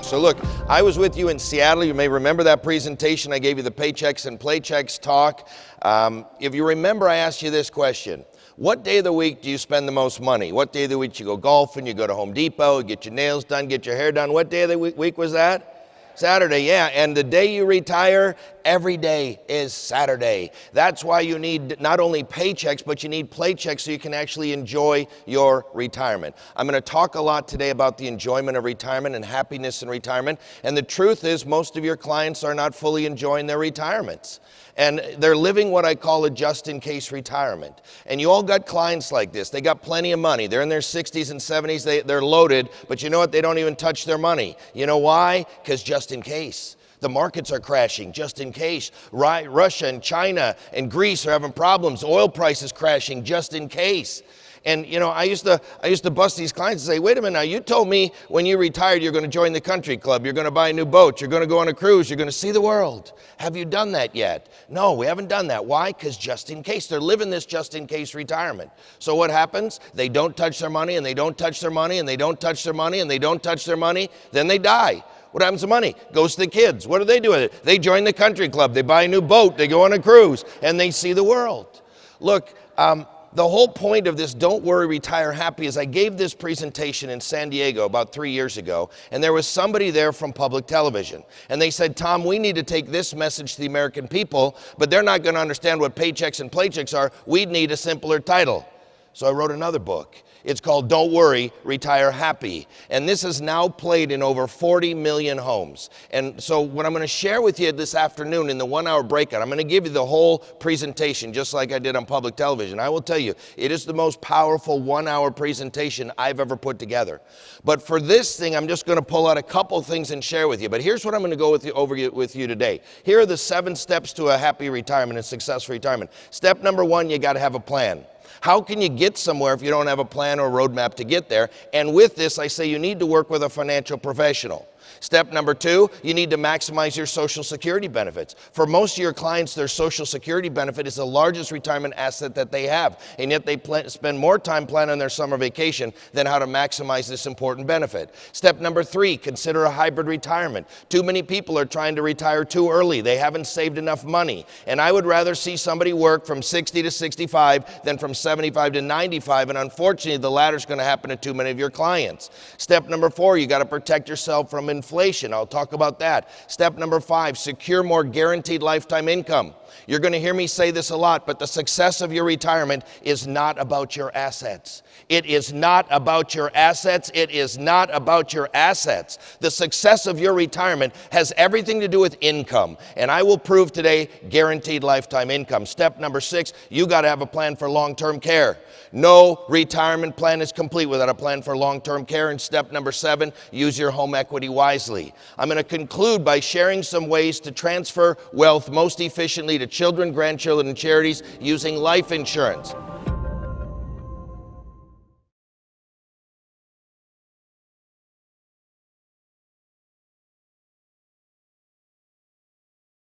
So look, I was with you in Seattle. You may remember that presentation. I gave you the Paychecks and Playchecks talk. If you remember, I asked you this question. What day of the week do you spend the most money? What day of the week you go golfing, you go to Home Depot, get your nails done, get your hair done? What day of the week was that? Saturday, yeah. And the day you retire, every day is Saturday. That's why you need not only paychecks, but you need playchecks so you can actually enjoy your retirement. I'm going to talk a lot today about the enjoyment of retirement and happiness in retirement. And the truth is, most of your clients are not fully enjoying their retirements. And they're living what I call a just-in-case retirement. And you all got clients like this. They got plenty of money. They're in their 60s and 70s. They're loaded. But you know what? They don't even touch their money. You know why? Because just in case. The markets are crashing, just in case. Russia and China and Greece are having problems. Oil prices crashing, just in case. And you know, I used to bust these clients and say, wait a minute now, you told me when you retired you're going to join the country club, you're going to buy a new boat, you're going to go on a cruise, you're going to see the world. Have you done that yet? No, we haven't done that. Why? Because just in case. They're living this just in case retirement. So what happens? They don't touch their money, and they don't touch their money, and they don't touch their money, and they don't touch their money. Then they die. What happens to money? Goes to the kids. What do they do with it? They join the country club, they buy a new boat, they go on a cruise, and they see the world. Look, the whole point of this Don't Worry, Retire Happy is I gave this presentation in San Diego about 3 years ago, and there was somebody there from public television. And they said, Tom, we need to take this message to the American people, but they're not going to understand what paychecks and playchecks are. We need a simpler title. So I wrote another book. It's called Don't Worry, Retire Happy. And this is now played in over 40 million homes. And so what I'm going to share with you this afternoon in the 1 hour breakout, I'm going to give you the whole presentation just like I did on public television. I will tell you, it is the most powerful 1 hour presentation I've ever put together. But for this thing, I'm just going to pull out a couple things and share with you. But here's what I'm going to go with you today. Here are the 7 steps to a happy retirement and successful retirement. Step number 1, you got to have a plan. How can you get somewhere if you don't have a plan or a roadmap to get there? And with this, I say you need to work with a financial professional. Step number 2, you need to maximize your Social Security benefits. For most of your clients, their Social Security benefit is the largest retirement asset that they have, and yet they spend more time planning their summer vacation than how to maximize this important benefit. Step number 3, consider a hybrid retirement. Too many people are trying to retire too early. They haven't saved enough money, and I would rather see somebody work from 60 to 65 than from 75 to 95, and unfortunately, the latter is going to happen to too many of your clients. Step number 4, you got to protect yourself from inflation. I'll talk about that. Step number 5, secure more guaranteed lifetime income. You're going to hear me say this a lot, but the success of your retirement is not about your assets. It is not about your assets. It is not about your assets. The success of your retirement has everything to do with income. And I will prove today guaranteed lifetime income. Step number 6, you got to have a plan for long-term care. No retirement plan is complete without a plan for long-term care. And step number 7, use your home equity wisely. I'm going to conclude by sharing some ways to transfer wealth most efficiently to children, grandchildren, and charities using life insurance.